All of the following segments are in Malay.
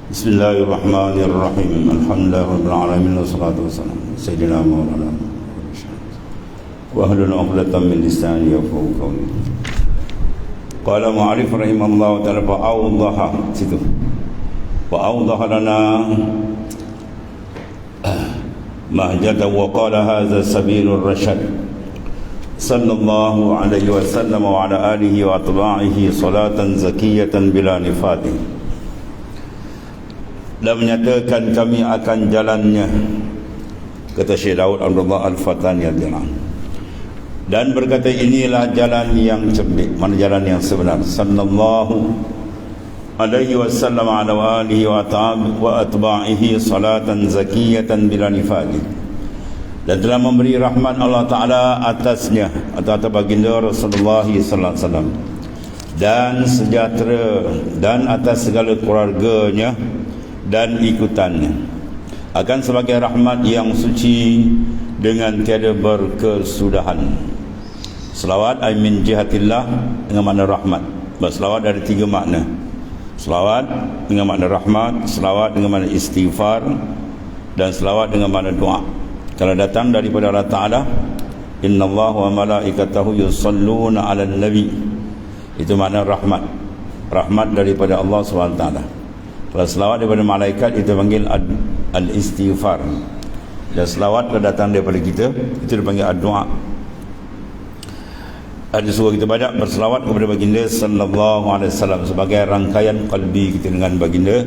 Bismillahirrahmanirrahim. Alhamdulillah rabbil alamin wassalatu wassalamu sayyidina maulana wa ahlul 'uqdatam min lisani yafqahu qawli. Qala mu'allif rahimallahu ta'ala fa'awdaha situ. Fa'awdaha lana mahjata wa qala hadza sabilur rasyad. Sallallahu alaihi wasallam wa ala alihi wa atba'ihi salatan zakiyatan bila nifatin. Dan menyatakan kami akan jalannya, kata Syekh Daud Abdullah Al-Fatani radhiyallahu. Dan berkata inilah jalan yang cerdik, mana jalan yang sebenar. Sallallahu alaihi wasallam ala alihi wa atba'ihi salatan zakiyatan bila nifadi. Dan telah memberi rahmat Allah Ta'ala atasnya, atau atas baginda Rasulullah sallallahu alaihi wasallam, dan sejahtera, dan atas segala keluarganya dan ikutannya, akan sebagai rahmat yang suci dengan tiada berkesudahan. Selawat ay min jihatillah dengan makna rahmat. Selawat ada tiga makna. Selawat dengan makna rahmat, selawat dengan makna istighfar, dan selawat dengan makna doa. Kalau datang daripada Allah Ta'ala, innallaha wa malaikatahu yusalluna 'alan nabi, itu makna rahmat. Rahmat daripada Allah SWT. Kalau selawat daripada malaikat, itu panggil al-istighfar. Dan selawat kalau datang daripada kita, itu dipanggil ad-doa. Ada suruh kita banyak berselawat kepada baginda sallallahu alaihi wasallam sebagai rangkaian qalbi kita dengan baginda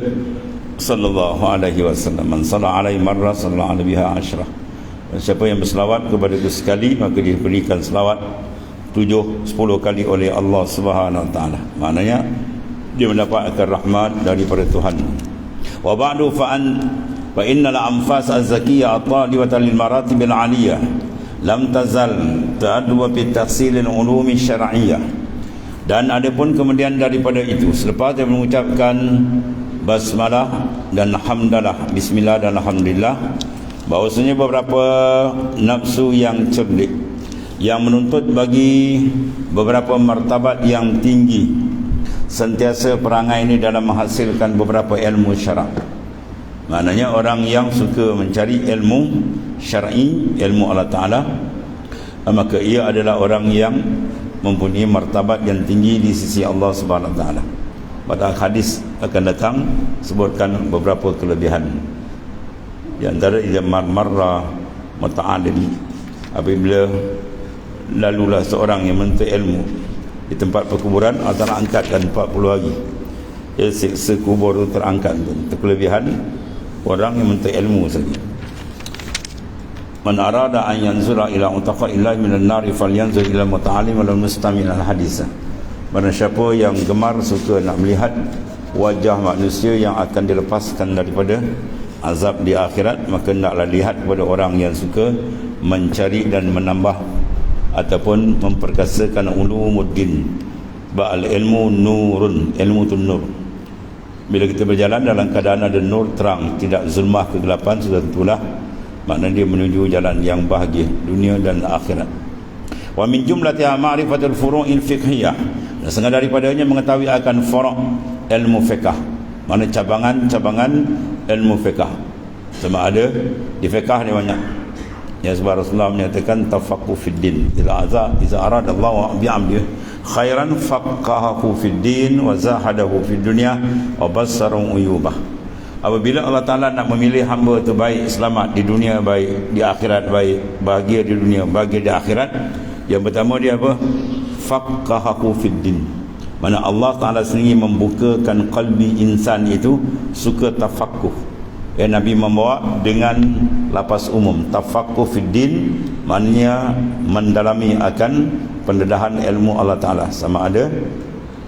sallallahu alaihi wasallam. Man shalla alaihi marra sallallahu alaihi biha asyrah. Siapa yang berselawat kepada aku sekali, maka dia diberikan selawat 7-10 kali oleh Allah Subhanahu wa taala. Maknanya dia mendapatkan rahmat daripada Tuhan. Wa ba'du fa innal anfas az-zakiyah at-talibatan lil maratib al-'aliyah lam tazal ta'addu bi tahsil al-ulum syar'iyyah. Dan adapun kemudian daripada itu, selepas dia mengucapkan basmalah dan hamdalah, bismillah dan alhamdulillah, bahwasanya beberapa nafsu yang cerdik yang menuntut bagi beberapa martabat yang tinggi sentiasa perangai ini dalam menghasilkan beberapa ilmu syarak. Maknanya orang yang suka mencari ilmu syar'i, ilmu Allah Ta'ala, maka ia adalah orang yang mempunyai martabat yang tinggi di sisi Allah Subhanahu Wa Ta'ala. Pada hadis akan datang sebutkan beberapa kelebihan. Di antara ia marra muta'allim, apabila lalulah seorang yang menuntut ilmu di tempat perkuburan, Allah angkatkan 40 hari. Ya, siksa kubur itu terangkat. Itu kelebihan orang yang menuntut ilmu saja. Man arada an yanzura ila utaqa'illahi minan nari falyanzur ila muta'allim wal mustami' al hadisah. Barang siapa yang gemar, suka nak melihat wajah manusia yang akan dilepaskan daripada azab di akhirat, maka hendaklah lihat kepada orang yang suka mencari dan menambah ataupun memperkasakan ulumuddin. Ba'al ilmu nurun, ilmu tu nur. Bila kita berjalan dalam keadaan ada nur, terang, tidak zulmah kegelapan, sudah tentulah maknanya dia menuju jalan yang bahagia dunia dan akhirat. Wa min jumlatiha ma'rifatul furu'il fiqhiyah, dan setengah daripadanya mengetahui akan furu' ilmu fiqh, mana cabangan-cabangan ilmu fiqh. Sama ada di fiqh ni banyak. Ya, sebab Rasulullah menyatakan tafaqquh fid din. Iza arada Allah bi'amdi khairan faqahahu fid din wa zahadahu fid dunya wa bassarun uyubah. Apabila Allah Ta'ala nak memilih hamba itu baik, selamat di dunia, baik di akhirat, baik bahagia di dunia, bahagia di akhirat, yang pertama dia apa? Faqahahu fid din. Mana Allah Ta'ala sendiri membukakan qalbi insan itu suka tafaqquh. Nabi membawa dengan lapas umum, tafaqquh fid din, maknanya mendalami akan pendedahan ilmu Allah Ta'ala, sama ada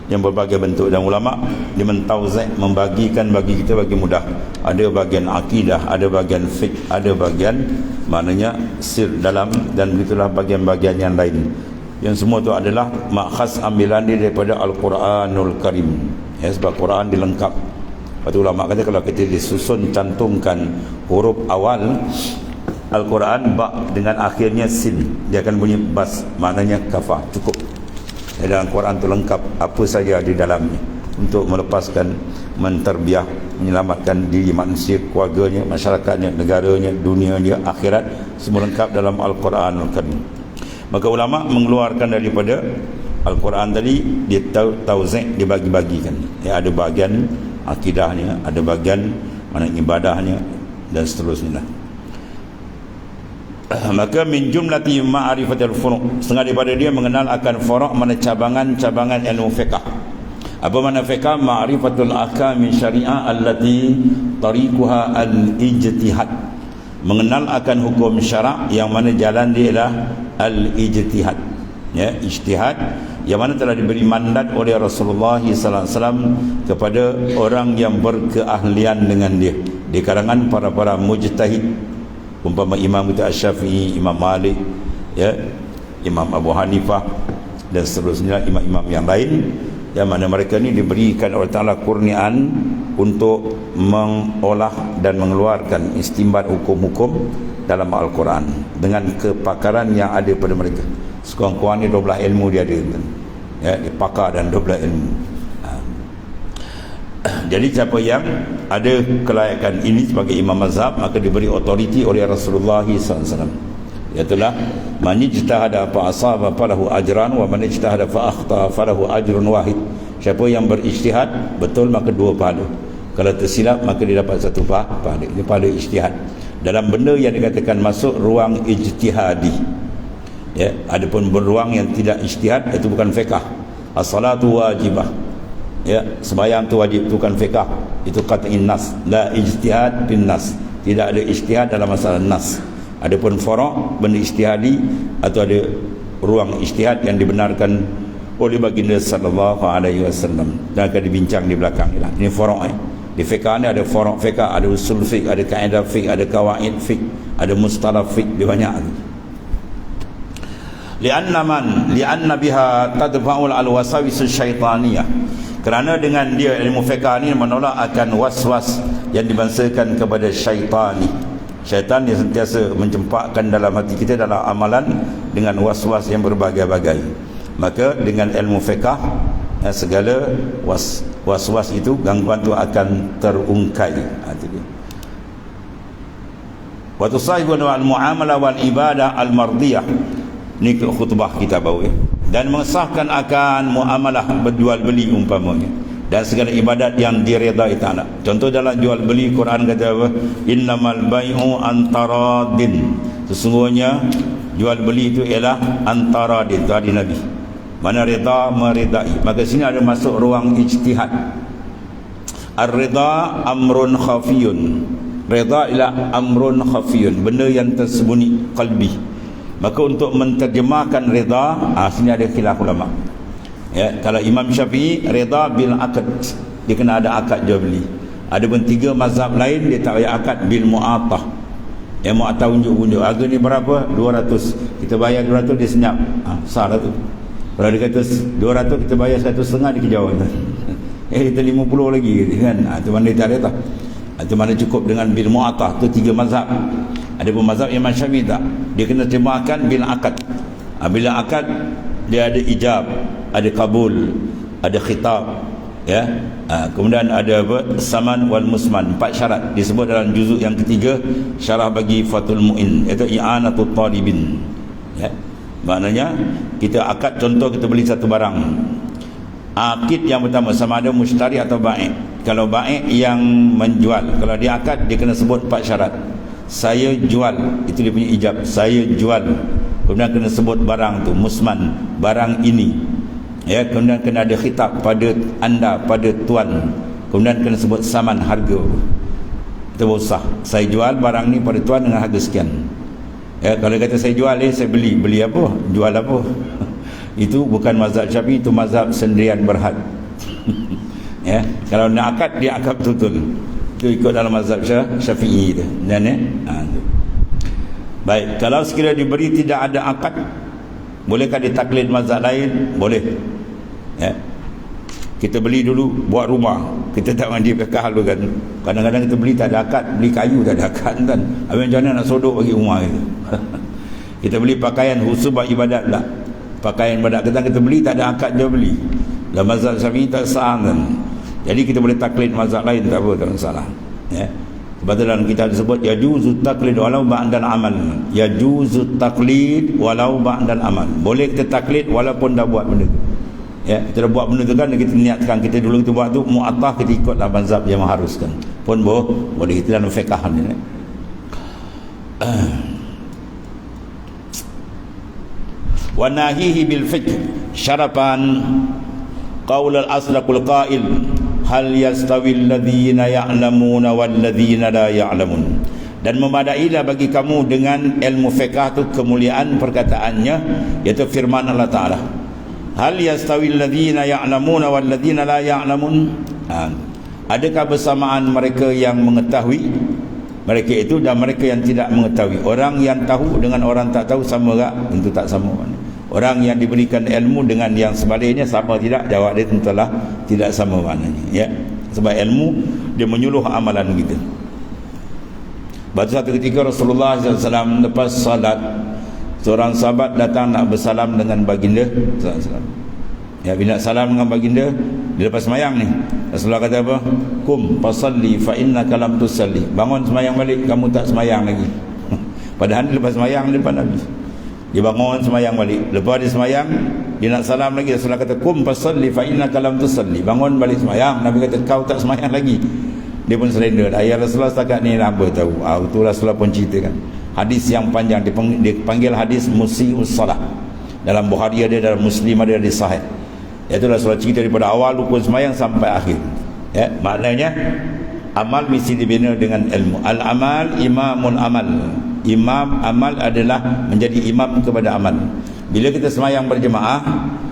yang berbagai bentuk. Dan ulama' dia mentauzik, membagikan bagi kita bagi mudah. Ada bagian akidah, ada bagian fiqh, ada bagian maknanya sir dalam, dan begitulah bagian-bagian yang lain. Yang semua itu adalah makhaz ambilan daripada Al-Quranul Karim. Ya, sebab Quran dilengkap. Lepas tu ulama' kata kalau kita disusun cantumkan huruf awal Al-Quran ba dengan akhirnya sin, dia akan bunyi bas, maknanya kafah, cukup. Dalam Quran tu lengkap apa saja di dalamnya. untuk melepaskan, menterbiah, menyelamatkan diri manusia, keluarganya, masyarakatnya, negaranya, dunianya, akhirat, semua lengkap dalam Al-Quran Al-Karim. Maka ulama mengeluarkan daripada Al-Quran tadi, dia tauzek, dia bagi-bagikan. Ya, ada bahagian akidahnya, ada bahagian mana ibadahnya, dan seterusnya. Maka min jumlati ma'rifatul furu', setengah daripada dia mengenal akan furu', mana cabangan-cabangan ilmu fiqh. Apa makna fiqh? Ma'rifatul ahkam min syariah allati tariquha al-ijtihad, mengenal akan hukum syarak yang mana jalan dia adalah al-ijtihad, ya, ijtihad yang mana telah diberi mandat oleh Rasulullah sallallahu alaihi wasallam kepada orang yang berkeahlian dengan dia di kalangan para mujtahid, umpama Imam Asy-Syafi'i, Imam Malik, ya, Imam Abu Hanifah, dan seterusnya imam-imam yang lain, yang mana mereka ni diberikan oleh Ta'ala kurniaan untuk mengolah dan mengeluarkan istimbat hukum-hukum dalam Al-Quran dengan kepakaran yang ada pada mereka. Sekurang-kurangnya 12 ilmu dia ada, ya, dia pakar dan 12 ilmu. Jadi siapa yang ada kelayakan ini sebagai imam mazhab, maka diberi otoriti oleh Rasulullah SAW. Iaitulah man ijtahada fa asaba falahu ajran wa man ijtahada fa akhta falahu ajrun wahid. Siapa yang berijtihad betul maka 2 pahala. Kalau tersilap maka dia dapat 1 pahala. Ini pahala ijtihad dalam benda yang dikatakan masuk ruang ijtihadi. Ya, adapun beruang yang tidak ijtihad itu bukan fiqh. As-salatu wajibah. Ya, sembahyang tu wajib, itu bukan fiqh, itu qat'in nas, la ijtihad bin nas, tidak ada ijtihad dalam masalah nas. Adapun furu' benda ijtihadi atau ada ruang ijtihad yang dibenarkan oleh baginda sallallahu alaihi wasallam dan akan dibincang di belakang ni lah. Ini furu' di fiqh ni ada furu' fiqh, ada usul fiqh, ada kaedah fiqh, ada kawaid fiqh, ada mustalah fiqh, dia banyak. Li'anna biha tadfa'ul al-wasawis syaitaniyah, kerana dengan dia ilmu fiqh ni menolak akan was-was yang dibangsakan kepada syaitani. Syaitan yang sentiasa mencempakkan dalam hati kita dalam amalan dengan was-was yang berbagai-bagai. Maka dengan ilmu fiqh, segala was-was itu, gangguan itu akan terungkai. Wa tusahibu al-muamalah wal ibadah al-mardiyah. Ni khutbah kita baru, ya. Dan mengesahkan akan muamalah berjual beli umpamanya, dan segala ibadat yang diredai Ta'ala. Contoh dalam jual beli, Quran kata apa? Innamal bai'u antaradin. Sesungguhnya jual beli itu ialah antaradin, itu hadis Nabi. Mana reda meredai. Maka sini ada masuk ruang ijtihad. Ar-rida amrun khafiyun. Reda ialah amrun khafiyun, benda yang tersembunyi qalbi. Maka untuk menterjemahkan reda, sini ada khilaf ulama. Ya, kalau Imam Syafi'i reda bil akad, dia kena ada akad jual beli. Ada pun 3 mazhab lain dia tak payah akad, bil mu'atah. Ya, mu'atah unjuk-unjuk. Harga ni berapa? 200. Kita bayar 200 dia senyap. Sah lah tu. Kalau dia kata 200 kita bayar 150 dia kejauh. Kita 50 lagi kan. Itu mana dia tak reda. Itu mana cukup dengan bil mu'atah. Tu 3 mazhab. Ada pun mazhab Imam Syafi'i tak, dia kena terjemahkan bil akad. Bila akad dia ada ijab, ada kabul, ada khitab, ya. Kemudian ada apa? Saman wal musman, 4 syarat disebut dalam juzuk yang ketiga syarah bagi Fathul Mu'in, iaitu i'anatul talibin. Ya. Maknanya kita akad, contoh kita beli satu barang. Akid yang pertama sama ada mushtari atau ba'i'. Kalau ba'i' yang menjual, kalau dia akad dia kena sebut 4 syarat. Saya jual, itu dia punya ijab. Saya jual. Kemudian kena sebut barang tu, musman, barang ini. Ya, kemudian kena ada khitab pada anda, pada tuan. Kemudian kena sebut saman, harga. Itu baru sah. Saya jual barang ni pada tuan dengan harga sekian. Ya, kalau kata saya jual, saya beli. Beli apa? Jual apa? Itu bukan mazhab Syafi'i, itu mazhab sendirian berhad. Ya, kalau nak akad, dia akad betul-betul. Itu ikut dalam mazhab Syafi'i itu. Dan baik, kalau sekiranya diberi tidak ada akad, bolehkah ditaklid mazhab lain? Boleh. Ya. Kita beli dulu buat rumah, kita tak mandi pekah dulu kan. Kadang-kadang kita beli tak ada akad, beli kayu tak ada akad kan. Habis macam mana nak sodok bagi rumah itu? Kita beli pakaian khusus buat ibadat pula. Pakaian ibadat kita beli tak ada akad jual beli. Dan mazhab Syafi'i tak sah kan. Jadi kita boleh taklid mazhab lain, tak apa, tak masalah. Ya. Sebab tu dalam kitab disebut yajuzu taklid walau ba'dal amal. Yajuzu taklid walau ba'dal amal. Boleh kita taklid walaupun dah buat benda tu. Ya, kita dah buat benda tu kan, kita niatkan kita dulu kita buat tu mu'attah, kita ikutlah mazhab yang mengharuskan. Pun boleh kita dalam fiqh ni. Wa nahihi bil fiqh syarapan qaul al-asdaqul qail hal yastawi alladhina ya'lamuna wal ladhina la ya'lamun. Dan memadailah bagi kamu dengan ilmu fiqh tu kemuliaan perkataannya, iaitu firman Allah Taala, hal yastawi alladhina ya'lamuna wal ladhina la ya'lamun. Adakah bersamaan mereka yang mengetahui, mereka itu, dan mereka yang tidak mengetahui? Orang yang tahu dengan orang tak tahu sama tak? Tentu tak sama. Orang yang diberikan ilmu dengan yang sebaliknya sama tidak? Jawab dia tentulah tidak sama maknanya, ya. Sebab ilmu dia menyuluh amalan kita. Pada satu ketika Rasulullah SAW lepas salat, seorang sahabat datang nak bersalam dengan baginda SAW. Ya, bila nak salam dengan baginda, dia lepas semayang ni, Rasulullah kata apa? Kum fasalli fa innaka lam tusalli. Bangun semayang balik, kamu tak semayang lagi. Padahal dia lepas semayang depan Nabi. Dia bangun semayang balik. Lepas dia semayang, dia nak salam lagi. Rasulullah kata kum fasalli fa innaka lam tusalli. Bangun balik semayang. Nabi kata kau tak semayang lagi. Dia pun surrender. Ya Rasulullah, setakat ni apa tahu. Itu Rasulullah pun ceritakan. Hadis yang panjang dipanggil hadis musii'us salah. Dalam Bukhari ada, dalam Muslim ada, di Sahih. Iaitu Rasulullah cerita daripada awal rukun semayang sampai akhir. Ya, maknanya amal mesti dibina dengan ilmu. Al-amal imamul amal. Imam amal adalah menjadi imam kepada amal. Bila kita semayang berjemaah,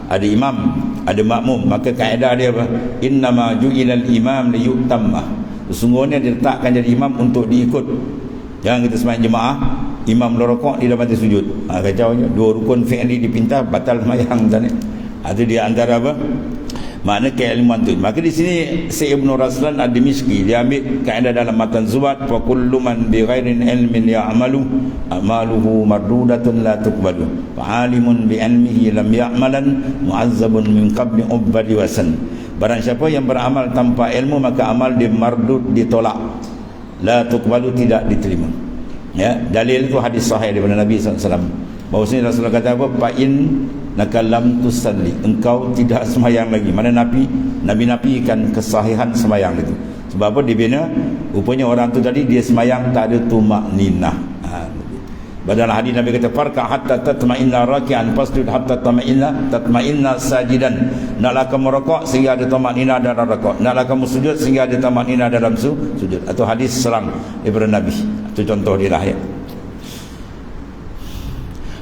ada imam, ada makmum, maka kaedah dia apa? Innama ju'ilal imam liyu'tammah. Sesungguhnya diletakkan jadi imam untuk diikut. Jangan kita semayang jemaah, imam rokok, dia dah mati sujud. Kacaunya, dua rukun fi'li dipinta, batal semayang tadi. Itu dia antara apa? Makna keilmuan tu. Maka di sini Syekh Ibn Raslan Ad-Dimishqi dia ambil kaedah dalam matan Zubat, fa kullu man bi ghairin ilmin ya'malu amaluhu mardudatun la tuqbalu fa alimun bi ilmihi lam ya'malan mu'azzabun min qabli ubadi wasan. Barang siapa yang beramal tanpa ilmu, maka amal dia mardud, ditolak, la tuqbalu, tidak diterima. Ya, dalil itu hadis sahih daripada Nabi SAW. Bahawasanya Rasulullah kata apa? Fa'in nakalam tusalli, engkau tidak semayang lagi. Mana Nabi nafikan kesahihan semayang itu. Sebab apa? Dibina rupanya orang tu tadi dia semayang tak ada tumakninah. Dalam hadis Nabi kata farka hatta tatma'inna raki'an fasjud hatta tatma'inna sajidan. Naklah kamu rukuk sehingga ada tumakninah dalam rukuk, naklah kamu sujud sehingga ada tumakninah dalam sujud. Atau hadis serang daripada Nabi. Itu contoh dia lah, ya.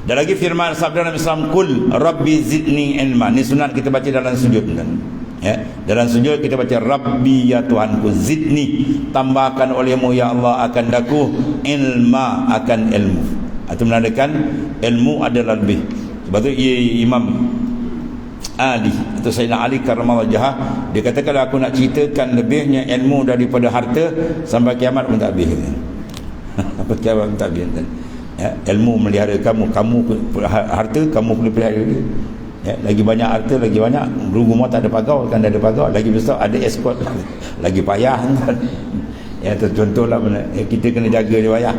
Dan lagi firman sabda Nabi SAW, kul rabbi zidni ilma. Ini sunat kita baca dalam sujud kan? Ya, dalam sujud kita baca rabbi ya Tuhanku, zidni, tambahkan olehmu ya Allah akan daku ilma, akan ilmu. Itu menandakan ilmu adalah lebih. Sebab tu Imam Ali atau Sayyidina Ali karramallahu wajhah, dia kata kalau aku nak ceritakan lebihnya ilmu daripada harta, sampai kiamat pun tak habis. Apa kiamat pun tak habis. Ya, ilmu melihara kamu harta kamu boleh pelihara dia. Ya, lagi banyak harta, lagi banyak rumah tak ada pagar, kan ada pagar, lagi besar ada escort, lagi payah kan. Ya, itu contohlah kita kena jaga dia payah.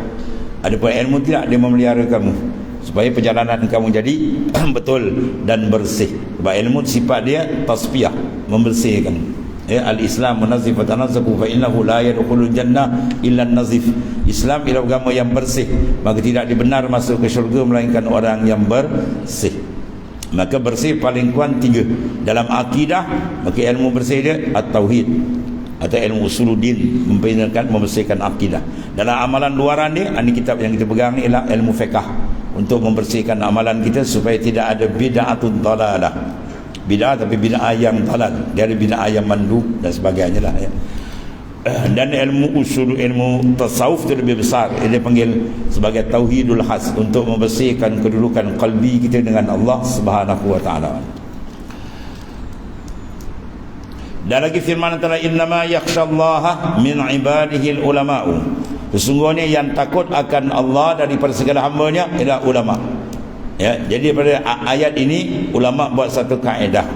Adapun ilmu tidak, dia memelihara kamu supaya perjalanan kamu jadi betul dan bersih. Sebab ilmu sifat dia tasfiyah, membersihkan. Ya, al-Islam munazif wa tanazzaku fa innahu la yadkhulul jannah illa an-nazif. Islam ialah agama yang bersih, maka tidak dibenar masuk ke syurga melainkan orang yang bersih. Maka bersih paling kurang 3 dalam akidah. Maka ilmu bersih dia at-tauhid atau ilmu usuluddin, membersihkan akidah. Dalam amalan luaran dia, ini kitab yang kita pegang ni ialah ilmu fiqh, untuk membersihkan amalan kita supaya tidak ada bid'atun dalalah. Bid'ah tapi bid'ah yang dalal, dari bid'ah yang mandub dan sebagainya lah, ya. Dan ilmu usul, ilmu tasawuf itu lebih besar. Dia panggil sebagai tauhidul khas, untuk membersihkan kedudukan qalbi kita dengan Allah Subhanahu wa taala. Dan lagi firman antara innama yakhshallaha min ibadihil ulama'u. Sesungguhnya yang takut akan Allah daripada segala hamba-Nya ialah ulama. Ya, jadi pada ayat ini ulama buat satu kaedah.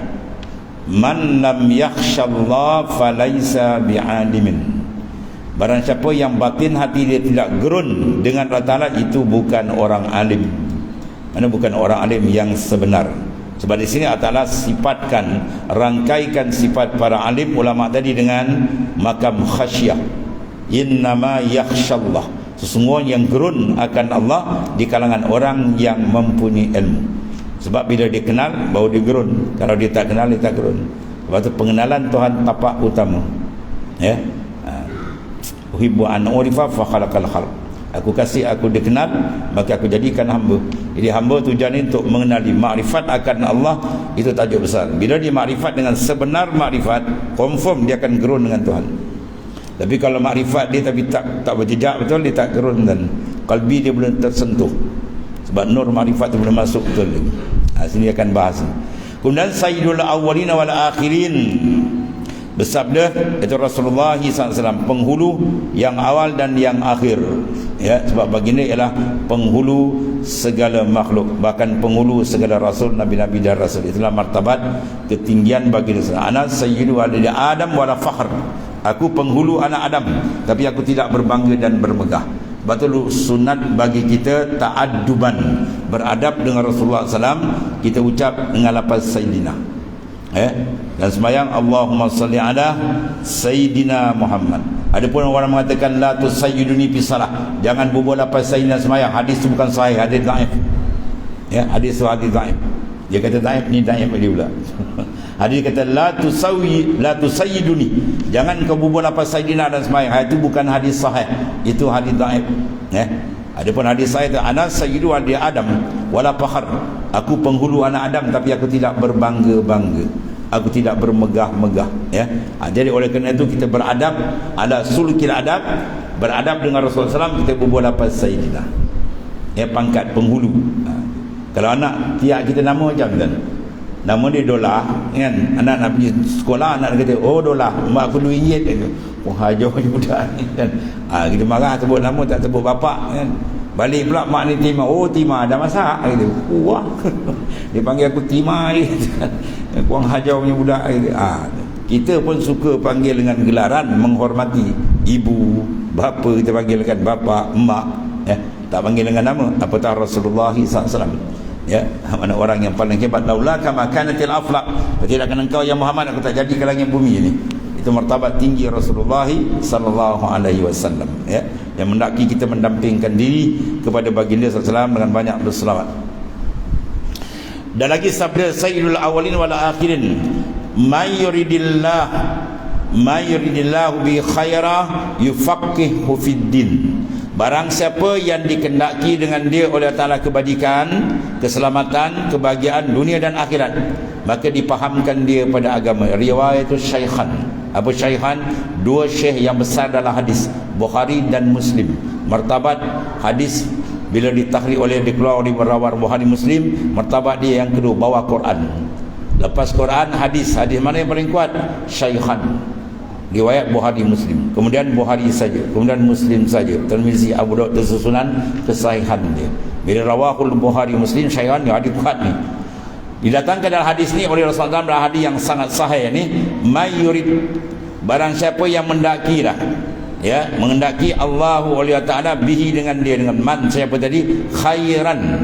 Man lam yakhshallah falaysa bi'alimin. Barang siapa yang batin hati dia tidak gerun dengan Allah Ta'ala, itu bukan orang alim. Mana bukan orang alim yang sebenar. Sebab di sini Allah Ta'ala sifatkan, rangkaikan sifat para alim ulama tadi dengan makam khasyah. Innama yakhshallah, sesungguhnya yang gerun akan Allah di kalangan orang yang mempunyai ilmu. Sebab bila dia kenal baru dia gerun. Kalau dia tak kenal, dia tak gerun. Sebab itu pengenalan Tuhan tapak utama. Ya. Uhibbu an urifa fa khalaqal khalq. Aku kasih aku dikenal, maka aku jadikan hamba. Jadi hamba tujuan untuk mengenali makrifat akan Allah, itu tajuk besar. Bila dia makrifat dengan sebenar makrifat, confirm dia akan gerun dengan Tuhan. Tapi kalau makrifat dia tapi tak berjejak betul, dia tak gerun dan kalbi dia belum tersentuh. Sebab nur makrifat itu belum masuk betul lagi. Sini akan bahas. Kemudian Sayyidul Awwalin wal Akhirin bersabda, itu Rasulullah SAW, penghulu yang awal dan yang akhir. Ya, sebab baginda ialah penghulu segala makhluk, bahkan penghulu segala rasul, nabi-nabi dan rasul. Itulah martabat ketinggian baginda. Ana sayyidu waladi Adam wala fakhr. Aku penghulu anak Adam, tapi aku tidak berbangga dan bermegah. Betul, sunat bagi kita ta'adduban, beradab dengan Rasulullah SAW. Kita ucap dengan lafaz Sayyidina. Dan sembahyang Allahumma salli ala Sayyidina Muhammad. Adapun orang mengatakan la tusayyiduni fi salah, jangan bubuh lafaz Sayyidina sembahyang. Hadis itu bukan sahih, hadis dhaif. Ya, hadis itu hadis dhaif. Dia kata dhaif, ni dhaif dia pula. Hadis kata la tusayyiduni, jangan kau bubuh lafaz Sayyidina dan sembahyang. Itu bukan hadis sahih, itu hadis dhaif. Ya. Adapun hadis sahih itu ana sayyidu waladi Adam wala fakhr. Aku penghulu anak Adam, tapi aku tidak berbangga-bangga, aku tidak bermegah-megah. Ya. Jadi oleh kerana itu kita beradab ala sulukil adab, beradab dengan Rasulullah SAW. Kita bubuh lafaz Sayyidina, ya, pangkat penghulu. Kalau anak tiap kita nama macam tu, nama dia Dolah, kan? Anak nak pergi sekolah, anak kata, oh Dolah, mak aku RM2 gitu. Oh hajar je budak ni, kan? Kita marah sebut nama, tak sebut bapak, kan? Balik pula mak ni Tima, oh Tima ada masak gitu. Wah. Dia panggil aku Tima ni. Kurang hajar punya budak gitu. Kita pun suka panggil dengan gelaran menghormati. Ibu, bapa kita panggilkan bapa, emak, ya. Tak panggil dengan nama. Apatah Rasulullah SAW. Ya, mana orang yang paling hebat, laula kama kanatil aflaq, tidak akan engkau ya Muhammad, aku tak jadikan langit bumi ini. Itu martabat tinggi Rasulullah sallallahu alaihi wasallam, ya, yang mendaki kita mendampingkan diri kepada baginda sallallahu dengan banyak berselawat. Dan lagi sabda Sayyidul Awwalin wal Akhirin, may yuridillahu bi khaira yufaqihu fid din. Barang siapa yang dikendaki dengan dia oleh Allah Ta'ala kebajikan, keselamatan, kebahagiaan dunia dan akhirat, maka dipahamkan dia pada agama. Riwayat itu Syaikhan. Apa Syaikhan? Dua syekh yang besar dalam hadis, Bukhari dan Muslim. Martabat hadis bila ditakhrir oleh, dikeluar oleh berawar Bukhari Muslim, martabat dia yang kedua, bawa Quran. Lepas Quran, hadis. Hadis mana yang paling kuat? Syaikhan. Riwayat Bukhari Muslim, kemudian Bukhari saja, kemudian Muslim saja, Tirmizi, Abu Daud, tersusunan kesahihan dia. Bila rawahul Bukhari Muslim, Syaikhan, dia hadis kuat ni. Didatangkan dalam hadis ni oleh Rasulullah dalam hadis yang sangat sahih ni, may yurid, barang siapa yang mendaki lah, ya, mengendaki Allahu oleh Ta'ala bihi dengan dia, dengan man, siapa tadi? Khairan.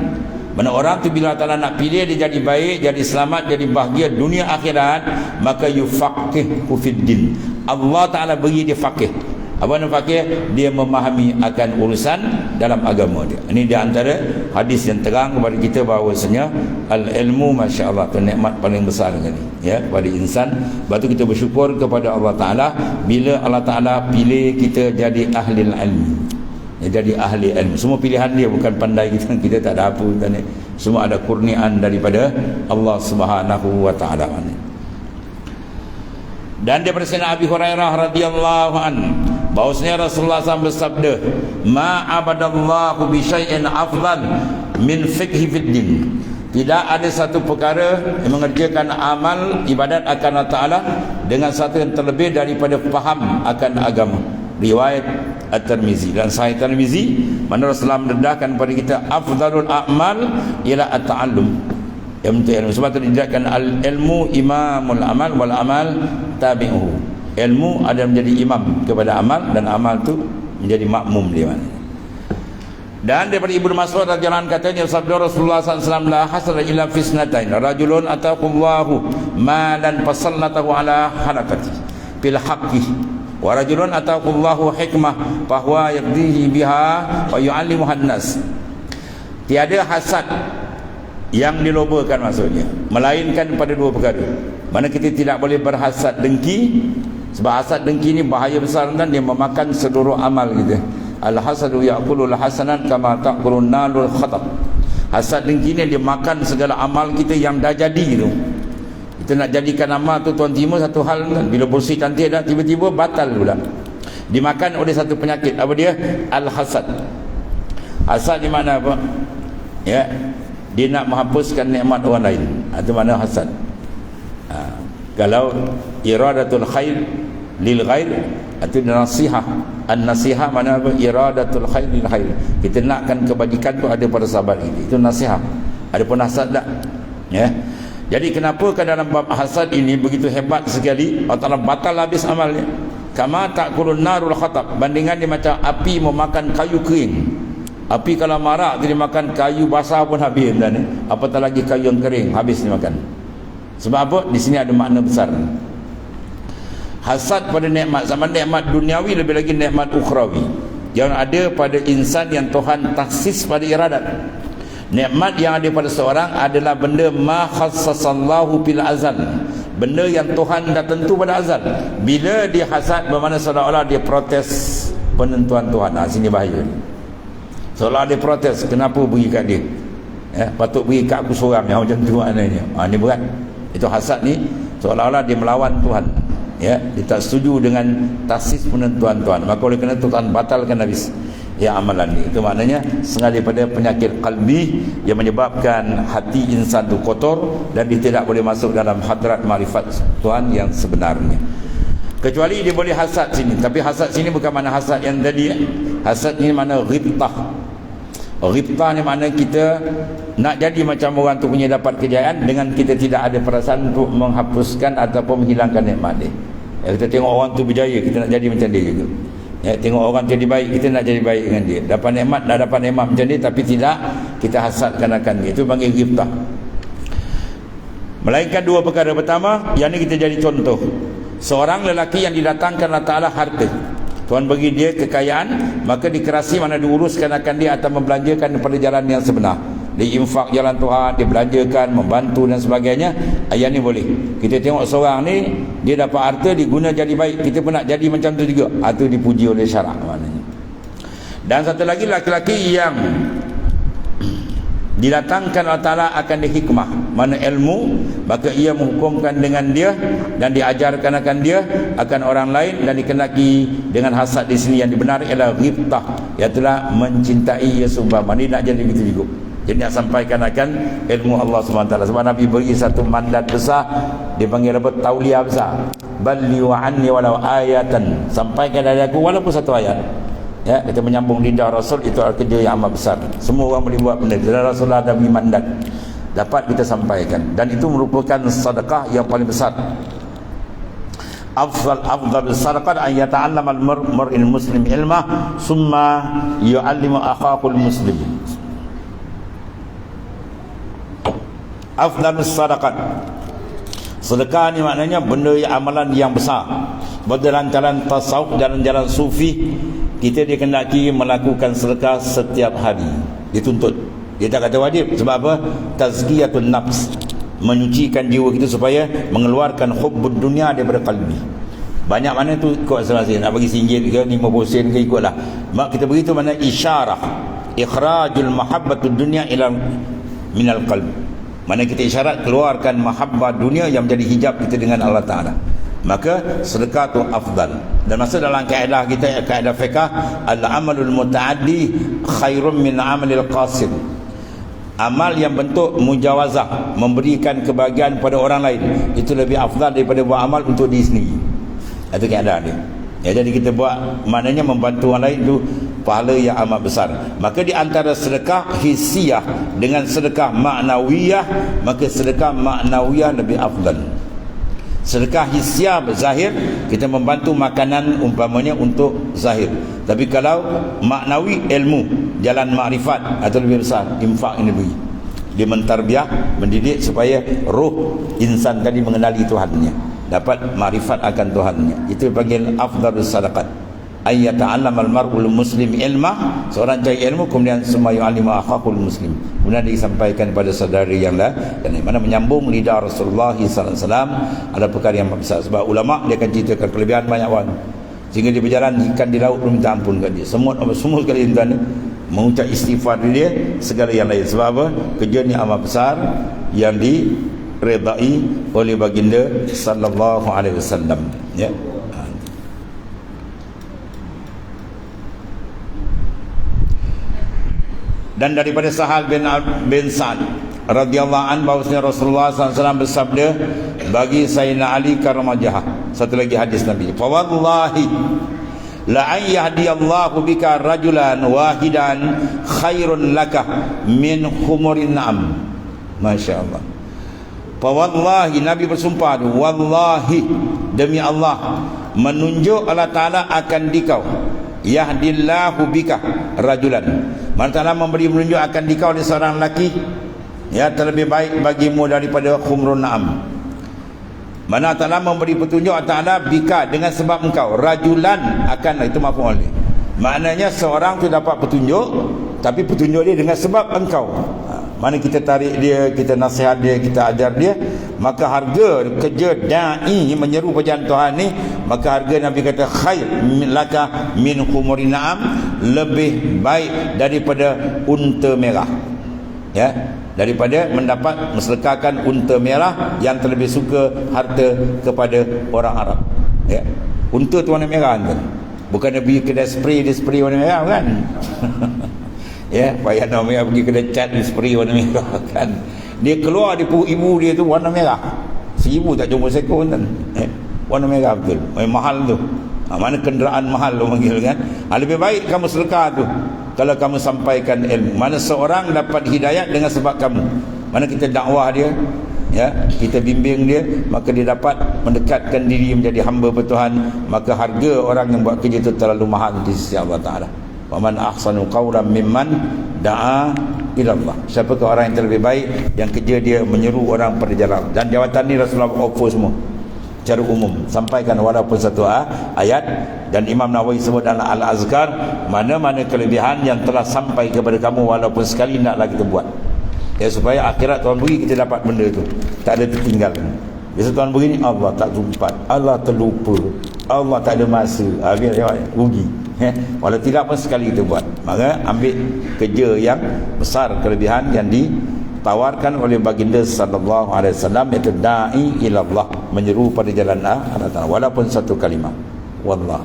Mana orang tu bila Allah Ta'ala nak pilih dia jadi baik, jadi selamat, jadi bahagia dunia akhirat, maka yufaqihu fid din. Allah Ta'ala beri dia faqih. Apa nama faqih? Dia memahami akan urusan dalam agama dia. Ini di antara hadis yang terang kepada kita bahawasanya al-ilmu, masya-Allah, itu nikmat paling besar ni, ya, kepada insan. Sebab tu kita bersyukur kepada Allah Ta'ala bila Allah Ta'ala pilih kita jadi ahli ilmu, ya, jadi ahli ilmu. Semua pilihan dia, bukan pandai kita, kita tak ada apa, semua ada kurniaan daripada Allah Subhanahu wa Ta'ala. Dan daripada Sayyidina Abi Hurairah radhiyallahu an, bahwasanya Rasulullah SAW bersabda, ma abadallahu bi syai'in afdal min fiqhi fid din. Tidak ada satu perkara yang mengerjakan amal ibadat akan Allah Ta'ala dengan satu yang terlebih daripada faham akan agama. Riwayat At-Tirmizi. Dan Sahih Tirmizi, mana Rasulullah mendedahkan kepada kita afdalul a'mal ialah at-ta'allum, Yang bentuk ilmu. Sebab tu didirikan al-ilmu imamul amal wal amal tabi'uhu. Ilmu ada menjadi imam kepada amal, dan amal tu menjadi makmum dia. Dan daripada Ibnu Mas'ud radhiyallahu anhu katanya, sabda Rasulullah SAW, la hasada illa fisnatain, rajulun ataqullahu malan fasallatahu ala halakati bil haqqi, wa rajulun ataqullahu hikmah bahwa yaqdihi biha wa yu'allimuhan nas. Tiada hasad yang dilobakan maksudnya, melainkan pada dua perkara. Mana kita tidak boleh berhasad dengki, sebab hasad dengki ni bahaya besar, dan dia memakan seluruh amal kita. Al-hasadu ya'kulul hasanat kama ta'kulun nalul khatab. Hasad dengki ni dia makan segala amal kita yang dah jadi tu. Kita nak jadikan amal tu tuan timur satu hal kan, bila bersih cantik dah tiba-tiba batal pula. Dimakan oleh satu penyakit, apa dia? Al-hasad. Hasad ni mana apa? Ya, dia nak menghapuskan nikmat orang lain. Itu mana hasad. Kalau iradatul khair lil ghair, itu nasihat. An-nasihat mana apa? Iradatul khair lil khair. Kita nakkan kebajikan tu ada pada sahabat kita. Itu nasihat. Adapun hasad tak. Ya. Jadi kenapa ke dalam bab hasad ini begitu hebat sekali? Allah Taala batal habis amalnya. Kama ta'kulun narul khatab. Bandingan dia macam api memakan kayu kering. Api kalau marak dia makan kayu basah pun habis dah ni. Apatah lagi kayu yang kering, habis dia makan. Sebab apa? Di sini ada makna besar. Hasad pada nikmat, sama nikmat duniawi, lebih lagi nikmat ukhrawi yang ada pada insan yang Tuhan taksis pada iradat. Nikmat yang ada pada seorang adalah benda ma khassasallahu bil azal, benda yang Tuhan dah tentu pada azal. Bila dia hasad, bermakna seolah-olah dia protes penentuan Tuhan. Sini bahaya. Seolah dia protes, kenapa beri kat dia? Patut beri kat aku seorang, yang macam tu maknanya. Ini berat. Itu hasad ni seolah-olah dia melawan Tuhan. Ya, dia tak setuju dengan taksis penentuan Tuhan. Maka oleh kerana Tuhan batalkan habis amalan ni. Itu maknanya sengaja daripada penyakit qalbi yang menyebabkan hati insan tu kotor, dan dia tidak boleh masuk dalam hadrat marifat Tuhan yang sebenarnya. Kecuali dia boleh hasad sini. Tapi hasad sini bukan mana hasad yang tadi. Hasad ni mana ghibtah. Ghibtah ni makna kita nak jadi macam orang tu punya dapat kejayaan, dengan kita tidak ada perasaan untuk menghapuskan ataupun menghilangkan nikmat dia. Kita tengok orang tu berjaya, kita nak jadi macam dia juga. Tengok orang jadi baik, kita nak jadi baik dengan dia. Dapat nikmat, dah dapat nikmat macam dia, tapi tidak kita hasadkan akan dia. Itu panggil ghibtah. Melainkan dua perkara. Pertama, yang ni kita jadi contoh. Seorang lelaki yang didatangkan Allah Ta'ala harta, Tuhan bagi dia kekayaan, maka dikerasi mana diuruskan akan dia atau membelanjakan pada jalan yang sebenar. Diinfak jalan Tuhan, dibelanjakan, membantu dan sebagainya. Ayat ni boleh. Kita tengok seorang ni, dia dapat harta, diguna jadi baik, kita pun nak jadi macam tu juga. Itu dipuji oleh syarak maknanya. Dan satu lagi, laki-laki yang didatangkan Allah Ta'ala akan dihikmah, mana ilmu, maka ia menghukumkan dengan dia dan diajarkan akan dia akan orang lain, dan dikenaki dengan hasad di sini yang dibenari ialah ghibtah, iaitu mencintai ia seumpama. Ini nak jadi begitu juga. Jadi nak sampaikan akan ilmu Allah SWT. Sebab Nabi beri satu mandat besar, dipanggil apa? Tauliah besar. Balli wa anni walau ayatan, sampaikan dari aku walaupun satu ayat. Ya, kita menyambung lidah Rasul, itu adalah kerja yang amat besar. Semua orang boleh buat benda. Dan Rasulullah ada beri mandat, dapat kita sampaikan, dan itu merupakan sedekah yang paling besar. Afdal sadaqah an yata'allam al-mar'il muslim ilmah summa yu'allimu akhahul muslim. Afdal sadaqah, sedekah ni maknanya benda yang amalan yang besar. Berjalan-jalan tasawuf, jalan-jalan sufi, kita dikehendaki melakukan sedekah setiap hari. Dituntut. Dia tak kata wajib. Sebab apa? Tazkiyatun nafs, menyucikan jiwa kita supaya mengeluarkan hubbud dunia daripada qalbi. Banyak mana tu ikut selesai. Nak bagi RM1 ke 50 sen ke ikutlah. Mak kita beritahu mana isyarah ikhrajul mahabbatud dunia ila minal qalb. Mana kita isyarat keluarkan mahabbah dunia yang menjadi hijab kita dengan Allah Ta'ala. Maka sedekah tu afdal. Dan masuk dalam kaedah kita, kaedah fiqh, al-amalul muta'addi khairun min amalil qasid. Amal yang bentuk mujawazah, memberikan kebahagiaan pada orang lain, itu lebih afdal daripada buat amal untuk diri sendiri. Itu kaedah dia. Ya, jadi kita buat, maknanya membantu orang lain tu pahala yang amat besar. Maka di antara sedekah hissiyah dengan sedekah ma'nawiyah, maka sedekah ma'nawiyah lebih afdal. Sedekah hissiyah zahir, kita membantu makanan umpamanya untuk zahir. Tapi kalau maknawi, ilmu, jalan makrifat, atau lebih besar infak ini beri. Dia mentarbiah, mendidik supaya roh insan tadi mengenali Tuhannya, dapat makrifat akan Tuhannya. Itu dipanggil afdalus sadaqat. Ayyata'allam al-mar'ul muslim ilmah, seorang cari ilmu kemudian semua yu'allimu akhahul muslim, kemudian disampaikan pada saudari yang lain, dan mana menyambung lidah Rasulullah sallallahu alaihi wasallam ada perkara yang besar. Sebab ulama dia akan ceritakan kelebihan banyak orang, sehingga dia berjalan ikan di laut belum minta ampun kat dia, semut sekali tuan, mengucap istighfar dia segala yang lain. Sebab apa? Kerja ni amat besar yang diredai oleh baginda sallallahu alaihi wasallam, ya. Dan daripada Sahal bin Sa'ad radhiyallahu an bahwasanya Rasulullah SAW bersabda bagi Sayyidina Ali karamajah, satu lagi hadis Nabi, fa wallahi la an yahdiyallahu bika rajulan wahidan khairun laka min humurin na'am. Masya-Allah. Fa wallahi, Nabi bersumpah, wallahi, demi Allah, menunjuk Allah Taala akan dikau, yahdillahu bika rajulan, Allah Ta'ala memberi menunjuk akan dikau oleh seorang lelaki, ya, terlebih baik bagimu daripada khumrun na'am. Mana Allah Ta'ala memberi petunjuk Allah Ta'ala bika, dengan sebab engkau, rajulan akan, itu maf'ul. Maknanya seorang tu dapat petunjuk, tapi petunjuk dia dengan sebab engkau. Mana kita tarik dia, kita nasihat dia, kita ajar dia, maka harga kerja da'i menyeru perjalanan Tuhan ni, maka harga Nabi kata khair laka min khumurin na'am, lebih baik daripada unta merah, ya, daripada mendapat mensedekahkan unta merah yang terlebih suka harta kepada orang Arab, ya. Unta tu warna merah kan, bukan dia pergi kedai spray, dia spray warna merah kan. Ya, payah nak merah pergi kedai cat, dia spray warna merah kan. Dia keluar di perut ibu dia tu warna merah, si ibu tak jumpa seekor kan, warna merah betul, mahal tu. Mana kenderaan mahal lo panggil kan. Lebih baik kamu sedekah tu kalau kamu sampaikan ilmu. Mana seorang dapat hidayat dengan sebab kamu, mana kita dakwah dia, ya, kita bimbing dia, maka dia dapat mendekatkan diri menjadi hamba Tuhan. Maka harga orang yang buat kerja itu terlalu mahal di sisi Allah Ta'ala. Wa man ahsanu qawlan mimman da'a ila Allah. Siapakah orang yang terlebih baik yang kerja dia menyeru orang pada jalan. Dan jawatan ni Rasulullah offer semua secara umum, sampaikan walaupun satu ayat. Dan Imam Nawawi sebut dalam Al-Azkar, mana-mana kelebihan yang telah sampai kepada kamu walaupun sekali naklah kita buat, ya, supaya akhirat Tuhan beri kita dapat benda tu, tak ada tertinggal. Biasa Tuhan beri ni Allah tak sempat, Allah terlupa, Allah tak ada masa, biar rugi, ya. Walau tidak pun sekali kita buat, maka ambil kerja yang besar, kelebihan yang ditawarkan oleh baginda sallallahu alaihi wasallam, iaitu da'i ila Allah, menyeru pada jalan Allah Ta'ala walaupun satu kalimah. Wallah.